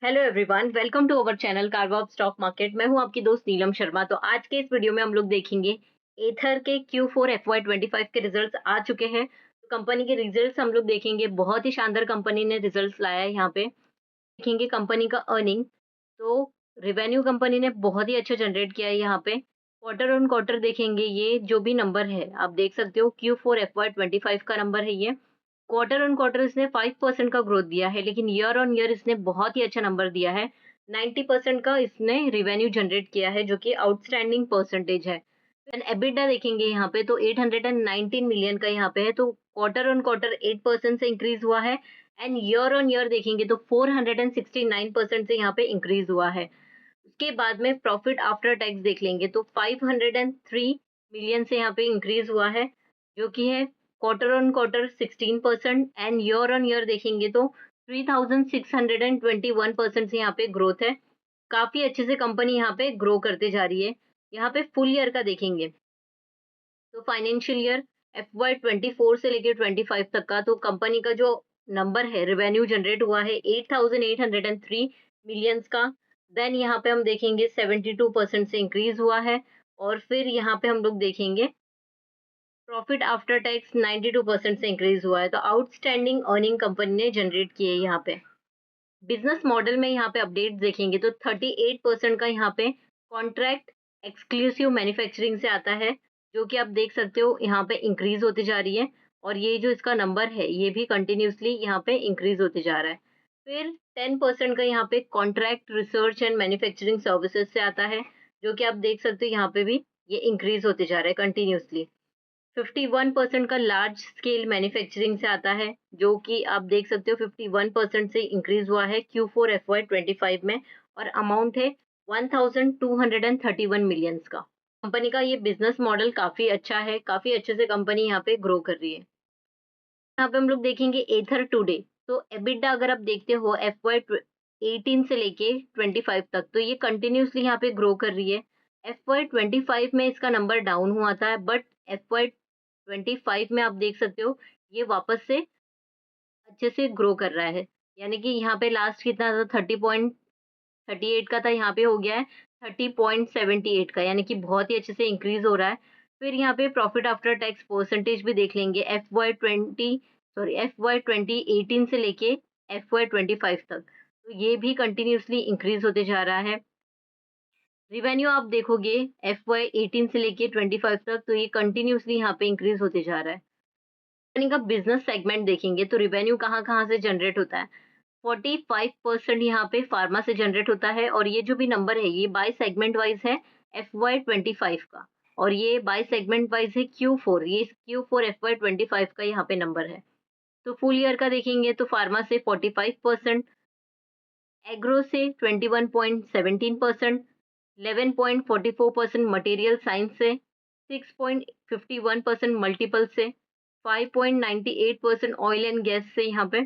Hello everyone, welcome to our channel Karva stock market. मैं हूं आपकी दोस्त नीलम शर्मा। तो आज के इस वीडियो में हम लोग देखेंगे एथर के Q4 FY25 के रिजल्ट्स आ चुके हैं। तो कंपनी के रिजल्ट्स हम लोग देखेंगे। बहुत ही शानदार कंपनी ने रिजल्ट्स लाया है। यहाँ पे देखेंगे कंपनी का अर्निंग। तो रेवेन्यू कंपनी ने बहुत ही अच्छा जनरेट किया है। यहाँ पे क्वार्टर ऑन क्वार्टर देखेंगे, ये जो भी नंबर है आप देख सकते हो, Q4 FY25 का नंबर है ये। क्वार्टर ऑन क्वार्टर इसने 5% का ग्रोथ दिया है, लेकिन ईयर ऑन ईयर इसने बहुत ही अच्छा नंबर दिया है। 90% का इसने रिवेन्यू जनरेट किया है, जो कि आउटस्टैंडिंग परसेंटेज है। एंड एबिटा देखेंगे यहाँ पे, तो 819 मिलियन का यहाँ पे है। तो क्वार्टर ऑन क्वार्टर 8% से इंक्रीज हुआ है। एंड ईयर ऑन ईयर देखेंगे तो 469% से यहाँ पे इंक्रीज हुआ है। उसके बाद में प्रॉफिट आफ्टर टैक्स देख लेंगे तो 503 मिलियन से यहाँ पे इंक्रीज हुआ है, जो कि है quarter on quarter 16%। And year on year देखेंगे तो 3621% से यहाँ पे ग्रोथ है। काफी अच्छे से कंपनी यहाँ पे ग्रो करते जा रही है। यहाँ पे फुल ईयर का देखेंगे तो फाइनेंशियल ईयर FY24 से लेकर 25 तक का, तो कंपनी का जो नंबर है, रेवेन्यू जनरेट हुआ है 8803 मिलियंस का। देन यहाँ पे हम देखेंगे 72% से इंक्रीज हुआ है। और फिर यहाँ पे हम लोग देखेंगे प्रॉफिट आफ्टर टैक्स 92% से इंक्रीज हुआ है। तो आउटस्टैंडिंग अर्निंग कंपनी ने जनरेट की है। यहाँ पे बिजनेस मॉडल में यहाँ पे अपडेट देखेंगे तो 38% का यहाँ पे कॉन्ट्रैक्ट एक्सक्लूसिव मैन्युफैक्चरिंग से आता है, जो कि आप देख सकते हो यहाँ पे इंक्रीज होते जा रही है। और ये जो इसका नंबर है, ये भी कंटिन्यूसली यहाँ पे इंक्रीज होते जा रहा है। फिर 10% का यहाँ पे contract research and manufacturing services से आता है, जो कि आप देख सकते हो यहाँ पे भी ये इंक्रीज होते जा रहा है कंटिन्यूसली। 51% का लार्ज स्केल मैन्युफैक्चरिंग से आता है, जो कि आप देख सकते हो 51% से इंक्रीज हुआ है Q4 FY25 में। और अमाउंट है 1231 मिलियंस का। कंपनी का ये बिजनेस मॉडल काफी अच्छा है, काफी अच्छे से कंपनी यहाँ पे ग्रो कर रही है। यहाँ पे हम लोग देखेंगे एथर टुडे। तो एबिटा अगर आप देखते हो FY18 से लेके 25 तक, तो ये कंटिन्यूसली यहाँ पे ग्रो कर रही है। FY25 में इसका नंबर डाउन हुआ था, बट FY25 में आप देख सकते हो ये वापस से अच्छे से ग्रो कर रहा है। यानी कि यहाँ पे लास्ट कितना था, 30.38 का था, यहाँ पे हो गया है 30.78 का, यानी कि बहुत ही अच्छे से इंक्रीज हो रहा है। फिर यहाँ पे प्रॉफिट आफ्टर टैक्स परसेंटेज भी देख लेंगे। FY2018 से लेके FY25 तक, तो ये भी कंटिन्यूसली इंक्रीज होते जा रहा है। रिवेन्यू आप देखोगे FY18 से लेके 25 तक, तो ये कंटिन्यूसली यहाँ पे इंक्रीज होते जा रहा है। कंपनी का बिजनेस सेगमेंट देखेंगे तो रिवेन्यू कहाँ कहाँ से जनरेट होता है। 45% यहाँ पे फार्मा से जनरेट होता है। और ये जो भी नंबर है, ये बाय सेगमेंट वाइज है FY25 का। और ये बाय सेगमेंट वाइज है Q4, ये Q4 FY25 का यहाँ पे नंबर है। तो फुल ईयर का देखेंगे तो फार्मा से 45%, एग्रो से 21.17%, 11.44% मटेरियल साइंस से, 6.51% मल्टीपल से, 5.98% ऑयल एंड गैस से, यहाँ पे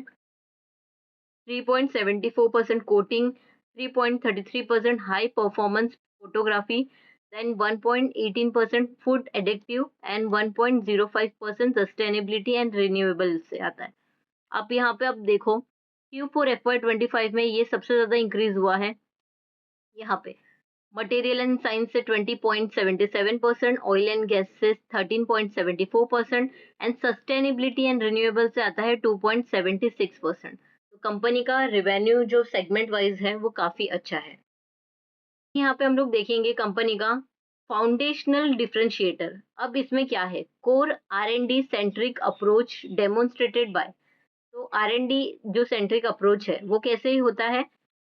3.74% coating, 3.33% high performance photography, then 1.18% food एडिक्टिव एंड 1.05% सस्टेनेबिलिटी एंड रिन्यूएबल से आता है। आप यहाँ पे अब देखो Q4 FY25 में ये सबसे ज्यादा इंक्रीज हुआ है। यहाँ पे मटेरियल एंड साइंस से 20.77%, ऑयल एंड गैस से 13.74% एंड सस्टेनेबिलिटी एंड रिन्यूएबल से आता है 2.76%। तो कंपनी का रेवेन्यू जो सेगमेंट वाइज है वो काफी अच्छा है। यहाँ पे हम लोग देखेंगे कंपनी का फाउंडेशनल डिफरेंशिएटर। अब इसमें क्या है, core R&D centric approach demonstrated by. तो R&D जो सेंट्रिक अप्रोच है वो कैसे ही होता है।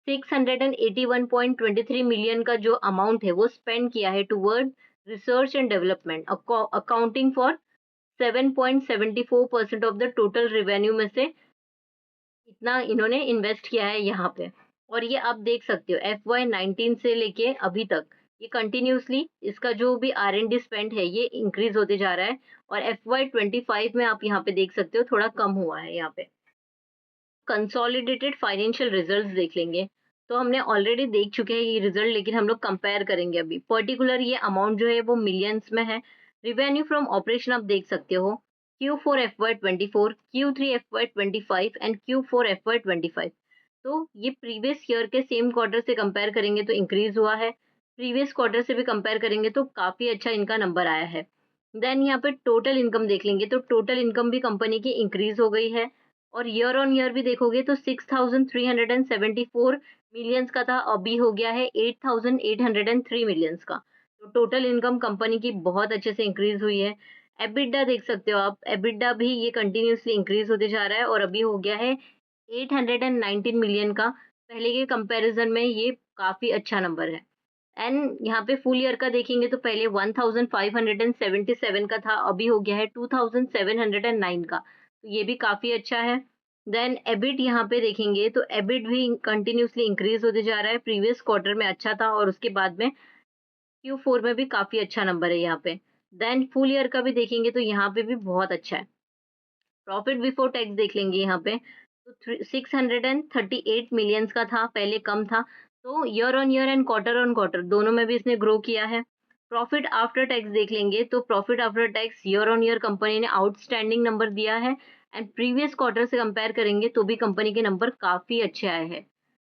681.23 मिलियन का जो अमाउंट है वो स्पेंड किया है toward research and development, accounting for 7.74% of the total revenue में से इतना इन्होंने इन्वेस्ट किया है यहाँ पे। और ये आप देख सकते हो FY19 से लेके अभी तक ये कंटिन्यूसली इसका जो भी R&D स्पेंड है ये इंक्रीज होते जा रहा है। और FY25 में आप यहाँ पे देख सकते हो थोड़ा कम हुआ है। यहाँ पे कंसोलिडेटेड फाइनेंशियल रिजल्ट्स देख लेंगे तो हमने ऑलरेडी देख चुके हैं ये रिजल्ट, लेकिन हम लोग कंपेयर करेंगे अभी। पर्टिकुलर ये अमाउंट जो है वो मिलियंस में है। रिवेन्यू फ्रॉम ऑपरेशन आप देख सकते हो Q4 FY24, Q3 FY25 and Q4 FY25। तो ये प्रीवियस ईयर के सेम क्वार्टर से कंपेयर करेंगे तो इंक्रीज़ हुआ है, प्रीवियस क्वार्टर से भी कंपेयर करेंगे तो काफ़ी अच्छा इनका नंबर आया है। देन यहाँ पे टोटल इनकम देख लेंगे तो टोटल इनकम भी कंपनी की इंक्रीज़ हो गई है और ईयर ऑन ईयर भी देखोगे तो 6,374 मिलियंस का था, अभी हो गया है 8,803 मिलियंस का। तो टोटल इनकम कंपनी की बहुत अच्छे से इंक्रीज़ हुई है। एबिटा देख सकते हो आप, एबिटा भी ये कंटिन्यूअसली इंक्रीज़ होते जा रहा है और अभी हो गया है 819 मिलियन का। पहले के कंपैरिज़न में ये काफ़ी अच्छा नंबर है। एंड यहाँ पे फुल ईयर का देखेंगे तो पहले 1577 का था, अभी हो गया है 2709 का। तो ये भी काफ़ी अच्छा है। देन एबिट यहाँ पे देखेंगे तो एबिट भी कंटिन्यूअसली इंक्रीज़ होते जा रहा है। प्रीवियस क्वार्टर में अच्छा था और उसके बाद में Q4 में भी काफ़ी अच्छा नंबर है यहाँ पे। देन फुल ईयर का भी देखेंगे तो यहाँ पे भी बहुत अच्छा है। प्रॉफिट बिफोर टैक्स देख लेंगे यहाँ पे तो 638 मिलियंस का था, पहले कम था। तो year on year and quarter on quarter दोनों में भी इसने ग्रो किया है। प्रॉफिट आफ्टर टैक्स देख लेंगे तो profit after tax year on year company ने आउटस्टैंडिंग नंबर दिया है एंड प्रीवियस क्वार्टर से कंपेयर करेंगे तो भी कंपनी के नंबर काफ़ी अच्छे आए हैं।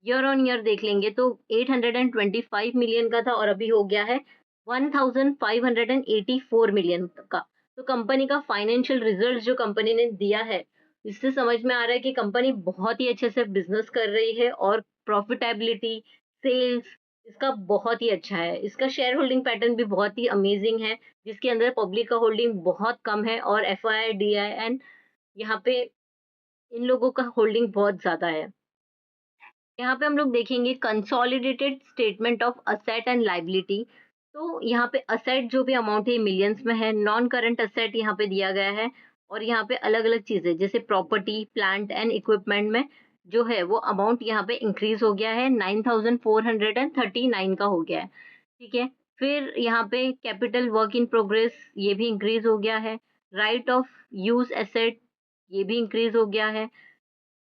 ईयर ऑन ईयर देख लेंगे तो 825 मिलियन का था और अभी हो गया है 1584 मिलियन का। तो कंपनी का फाइनेंशियल रिजल्ट जो कंपनी ने दिया है, इससे समझ में आ रहा है कि कंपनी बहुत ही अच्छे से बिजनेस कर रही है और प्रॉफिटेबिलिटी, सेल्स इसका बहुत ही अच्छा है। इसका शेयर होल्डिंग पैटर्न भी बहुत ही अमेजिंग है, जिसके अंदर पब्लिक का होल्डिंग बहुत कम है और एफआई, डीआईएन यहाँ पे इन लोगों का होल्डिंग बहुत ज़्यादा है। यहाँ पे हम लोग देखेंगे consolidated statement of asset and liability. तो यहाँ पे असेट जो भी अमाउंट है मिलियंस में है, नॉन करंट असेट यहाँ पे दिया गया है और यहाँ पे अलग अलग चीजें जैसे प्रॉपर्टी, प्लांट एंड इक्विपमेंट में जो है वो अमाउंट यहाँ पे इंक्रीज हो गया है, 9,439 का हो गया है। ठीक है, फिर यहाँ पे कैपिटल वर्क इन प्रोग्रेस ये भी इंक्रीज हो गया है, राइट ऑफ यूज एसेट ये भी इंक्रीज हो गया है,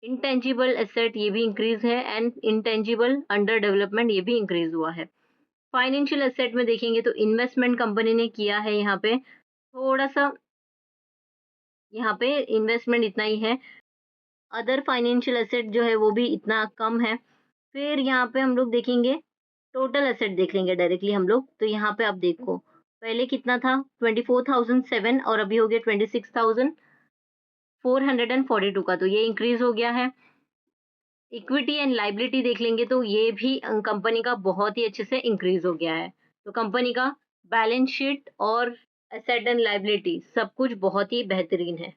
इंटेंजिबल एसेट ये भी इंक्रीज है एंड इंटेंजिबल अंडर डेवलपमेंट ये भी इंक्रीज हुआ है। फाइनेंशियल एसेट में देखेंगे तो इन्वेस्टमेंट कंपनी ने किया है यहाँ पे थोड़ा सा, यहाँ पे इन्वेस्टमेंट इतना ही है। अदर फाइनेंशियल एसेट जो है वो भी इतना कम है। फिर यहाँ पे हम लोग देखेंगे टोटल एसेट देख लेंगे डायरेक्टली हम लोग, तो यहाँ पे आप देखो पहले कितना था 24,007 और अभी हो गया 26,442 का, तो ये इंक्रीज हो गया है। इक्विटी एंड लाइबिलिटी देख लेंगे तो ये भी कंपनी का बहुत ही अच्छे से इंक्रीज हो गया है। तो कंपनी का बैलेंस शीट और एसेट एंड लाइबिलिटी सब कुछ बहुत ही बेहतरीन है।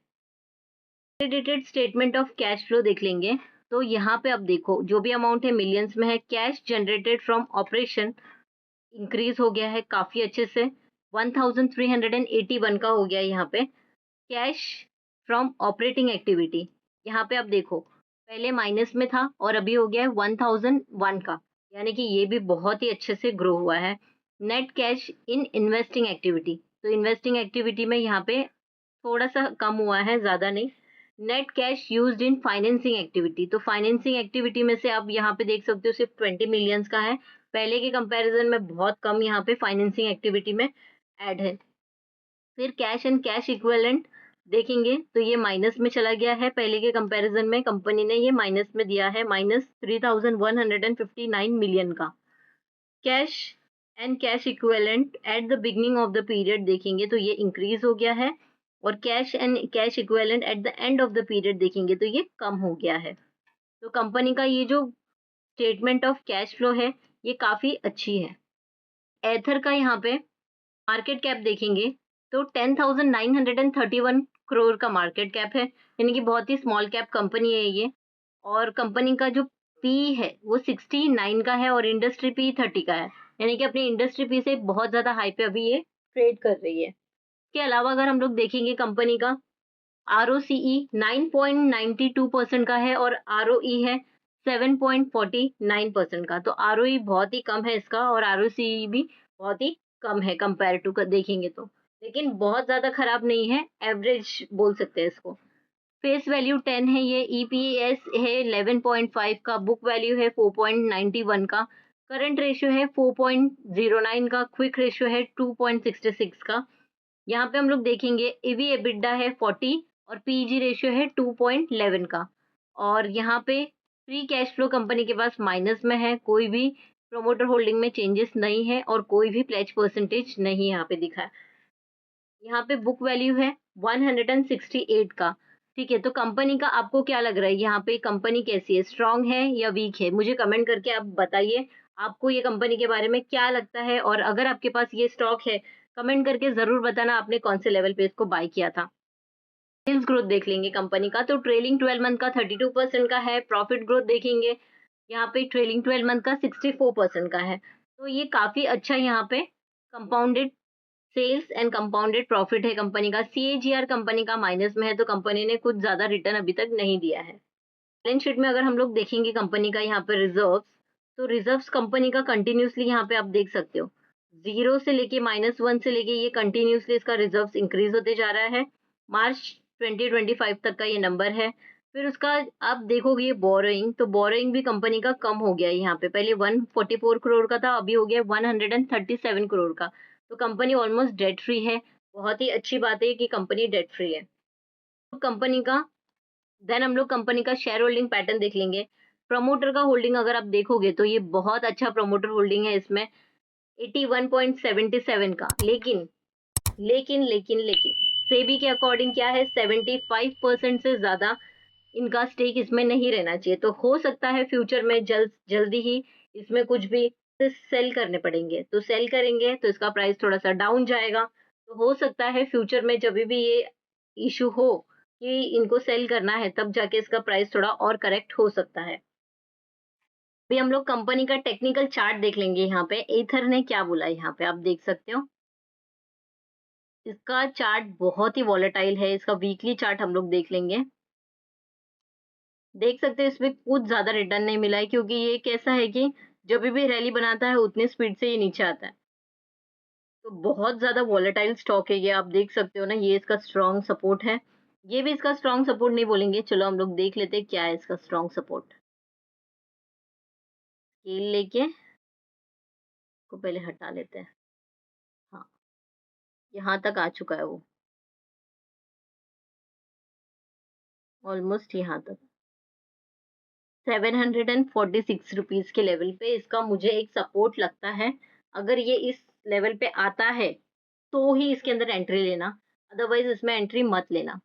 Consolidated statement of cash flow देख लेंगे तो यहाँ पे अब देखो जो भी अमाउंट है मिलियंस में है, cash generated from operation increase हो गया है काफी अच्छे से, 1381 का हो गया है यहाँ पे। कैश फ्रॉम ऑपरेटिंग एक्टिविटी यहाँ पे अब देखो पहले माइनस में था और अभी हो गया है 1001 का, यानी कि ये भी बहुत ही अच्छे से ग्रो हुआ है। Net cash in investing activity, तो इन्वेस्टिंग एक्टिविटी में यहाँ पे थोड़ा सा कम हुआ है, ज़्यादा नहीं। Net cash used in financing activity, तो फाइनेंसिंग एक्टिविटी में से आप यहाँ पे देख सकते हो सिर्फ 20 मिलियंस का है, पहले के कंपैरिजन में बहुत कम यहाँ पे फाइनेंसिंग एक्टिविटी में ऐड है। फिर कैश एंड कैश इक्विवेलेंट देखेंगे तो ये माइनस में चला गया है, पहले के कंपैरिजन में कंपनी ने ये माइनस में दिया है, -3,159 मिलियन का। Cash and cash equivalent at the beginning of the period देखेंगे तो ये इंक्रीज हो गया है और cash and cash equivalent at the end of the period देखेंगे तो ये कम हो गया है। तो कंपनी का ये जो स्टेटमेंट ऑफ कैश फ्लो है ये काफ़ी अच्छी है। एथर का यहाँ पे मार्केट कैप देखेंगे तो 10,931 करोड़ का मार्केट कैप है, यानी कि बहुत ही स्मॉल कैप कंपनी है ये। और कंपनी का जो पी है वो 69 का है और इंडस्ट्री पी 30 का है, यानी कि अपनी इंडस्ट्री पी से बहुत ज़्यादा हाई पे अभी ये ट्रेड कर रही है। इसके अलावा अगर हम लोग देखेंगे कंपनी का ROCE 9.92% का है और ROE है 7.49% का, तो ROE बहुत ही कम है इसका और ROCE भी बहुत ही कम है कंपेयर टू देखेंगे तो, लेकिन बहुत ज़्यादा खराब नहीं है, एवरेज बोल सकते हैं इसको। फेस वैल्यू 10 है, ये EPS है 11.5 का, बुक वैल्यू है 4.91 का, करंट रेशियो है 4.09 का, क्विक रेशियो है 2.66 का। यहाँ पे हम लोग देखेंगे ईवी एबिडा है 40 और पीजी रेशियो है 2.11 का, और यहाँ पे फ्री कैश फ्लो कंपनी के पास माइनस में है, कोई भी प्रोमोटर होल्डिंग में चेंजेस नहीं है और कोई भी प्लेज परसेंटेज नहीं यहाँ पे दिखा है। यहाँ पे बुक वैल्यू है 168 का। ठीक है, तो कंपनी का आपको क्या लग रहा है, यहाँ पे कंपनी कैसी है, स्ट्रांग है या वीक है? मुझे कमेंट करके आप बताइए, आपको ये कंपनी के बारे में क्या लगता है, और अगर आपके पास ये स्टॉक है, कमेंट करके ज़रूर बताना आपने कौन से लेवल पे इसको बाय किया था। सेल्स ग्रोथ देख लेंगे कंपनी का, तो ट्रेलिंग 12 मंथ का 32% का है। प्रॉफिट ग्रोथ देखेंगे, यहाँ पे ट्रेलिंग 12 मंथ का 64% का है। तो ये काफ़ी अच्छा यहाँ पे compounded sales and compounded profit है कंपनी का। सीएजीआर कंपनी का माइनस में है, तो कंपनी ने कुछ ज़्यादा रिटर्न अभी तक नहीं दिया है। बैलेंस शीट में अगर हम लोग देखेंगे कंपनी का यहाँ पे रिजर्व्स, तो रिजर्व्स कंपनी का कंटिन्यूसली यहाँ पे आप देख सकते हो, 0 से लेके -1 से लेके ये कंटिन्यूसली इसका रिजर्व्स इंक्रीज होते जा रहा है। मार्च 2025 तक का ये नंबर है। फिर उसका आप देखोगे ये बोरोइंग, तो बोरोइंग भी कंपनी का कम हो गया है यहाँ पे, पहले 144 करोड़ का था, अभी हो गया 137 करोड़ का। तो कंपनी ऑलमोस्ट डेट फ्री है। बहुत ही अच्छी बात है कि कंपनी डेट फ्री है। कंपनी का देन हम लोग कंपनी का शेयर होल्डिंग पैटर्न देख लेंगे। प्रमोटर का होल्डिंग अगर आप देखोगे तो ये बहुत अच्छा प्रमोटर होल्डिंग है इसमें, 81.77 का। लेकिन सेबी के अकॉर्डिंग क्या है, 75% से ज्यादा इनका स्टेक इसमें नहीं रहना चाहिए। तो हो सकता है फ्यूचर में जल्दी ही इसमें कुछ भी सेल करने पड़ेंगे, तो सेल करेंगे तो इसका प्राइस थोड़ा सा डाउन जाएगा। तो हो सकता है फ्यूचर में जब भी ये इशू हो कि इनको सेल करना है, तब जाके इसका प्राइस थोड़ा और करेक्ट हो सकता है। अभी हम लोग कंपनी का टेक्निकल चार्ट देख लेंगे। यहाँ पे एथर ने क्या बोला है, यहाँ पे आप देख सकते हो, इसका चार्ट बहुत ही वॉलेटाइल है। इसका वीकली चार्ट हम लोग देख लेंगे। देख सकते हैं इसमें कुछ ज्यादा रिटर्न नहीं मिला है, क्योंकि ये कैसा है कि जब भी रैली बनाता है उतनी स्पीड से ये नीचे आता है। तो बहुत ज्यादा वॉलेटाइल स्टॉक है ये, आप देख सकते हो ना, ये इसका स्ट्रॉन्ग सपोर्ट है। ये भी इसका स्ट्रॉन्ग सपोर्ट नहीं बोलेंगे, चलो हम लोग देख लेते हैं क्या है इसका स्ट्रॉन्ग सपोर्ट। स्केल लेके को पहले हटा लेते हैं। हाँ, यहाँ तक आ चुका है वो, ऑलमोस्ट यहाँ तक 746 रुपीज के लेवल पे इसका मुझे एक सपोर्ट लगता है। अगर ये इस लेवल पे आता है तो ही इसके अंदर एंट्री लेना, अदरवाइज इसमें एंट्री मत लेना।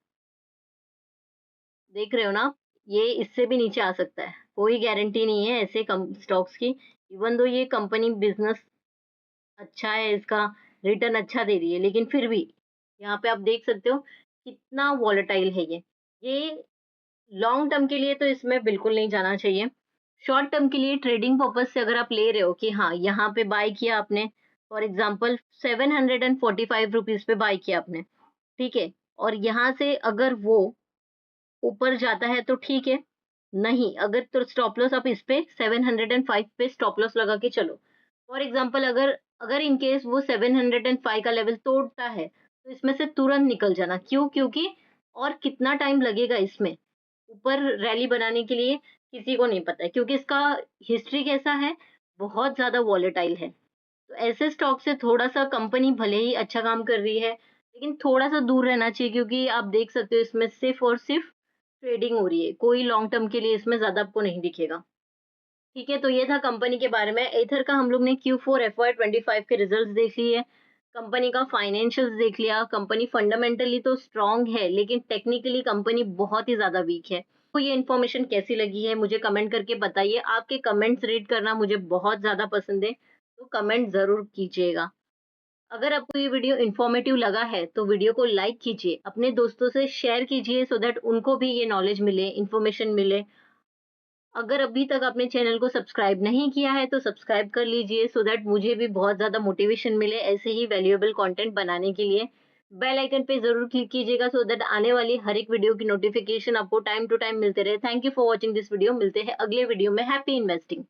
देख रहे हो ना आप, ये इससे भी नीचे आ सकता है, कोई गारंटी नहीं है ऐसे कम स्टॉक्स की। इवन दो ये कंपनी बिजनेस अच्छा है, इसका रिटर्न अच्छा दे रही है, लेकिन फिर भी यहाँ पे आप देख सकते हो कितना वॉलेटाइल है ये लॉन्ग टर्म के लिए तो इसमें बिल्कुल नहीं जाना चाहिए। शॉर्ट टर्म के लिए ट्रेडिंग पर्पज से अगर आप ले रहे हो कि हाँ यहाँ पे बाय किया आपने, फॉर एग्जांपल 745 रुपीज पे बाय किया आपने, ठीक है, और यहाँ से अगर वो ऊपर जाता है तो ठीक है, नहीं अगर तो स्टॉप लॉस आप इस पे 705 पे स्टॉप लॉस लगा के चलो। फॉर एग्जांपल अगर अगर इन केस वो 705 का लेवल तोड़ता है, तो इसमें से तुरंत निकल जाना। क्यों? क्योंकि और कितना टाइम लगेगा इसमें ऊपर रैली बनाने के लिए, किसी को नहीं पता है, क्योंकि इसका हिस्ट्री कैसा है, बहुत ज्यादा वॉलेटाइल है। तो ऐसे स्टॉक से थोड़ा सा कंपनी भले ही अच्छा काम कर रही है, लेकिन थोड़ा सा दूर रहना चाहिए, क्योंकि आप देख सकते हो इसमें सिर्फ और सिर्फ ट्रेडिंग हो रही है, कोई लॉन्ग टर्म के लिए इसमें ज्यादा आपको नहीं दिखेगा। ठीक है, तो ये था कंपनी के बारे में। एथर का हम लोग ने Q4 FY25 के रिजल्ट्स देख लिए, कंपनी का फाइनेंशियल्स देख लिया। कंपनी फंडामेंटली तो स्ट्रांग है, लेकिन टेक्निकली कंपनी बहुत ही ज्यादा वीक है। तो ये इन्फॉर्मेशन कैसी लगी है मुझे कमेंट करके बताइए। आपके कमेंट्स रीड करना मुझे बहुत ज्यादा पसंद है, तो कमेंट जरूर कीजिएगा। अगर आपको ये वीडियो इन्फॉर्मेटिव लगा है तो वीडियो को लाइक कीजिए, अपने दोस्तों से शेयर कीजिए, सो दैट उनको भी ये नॉलेज मिले, इन्फॉर्मेशन मिले। अगर अभी तक आपने चैनल को सब्सक्राइब नहीं किया है तो सब्सक्राइब कर लीजिए, सो दैट मुझे भी बहुत ज़्यादा मोटिवेशन मिले ऐसे ही वैल्यूएबल कंटेंट बनाने के लिए। बेल आइकन पे ज़रूर क्लिक कीजिएगा, सो दैट आने वाली हर एक वीडियो की नोटिफिकेशन आपको टाइम टू टाइम मिलते रहे। Thank you for watching this video. मिलते हैं अगले वीडियो में। Happy investing.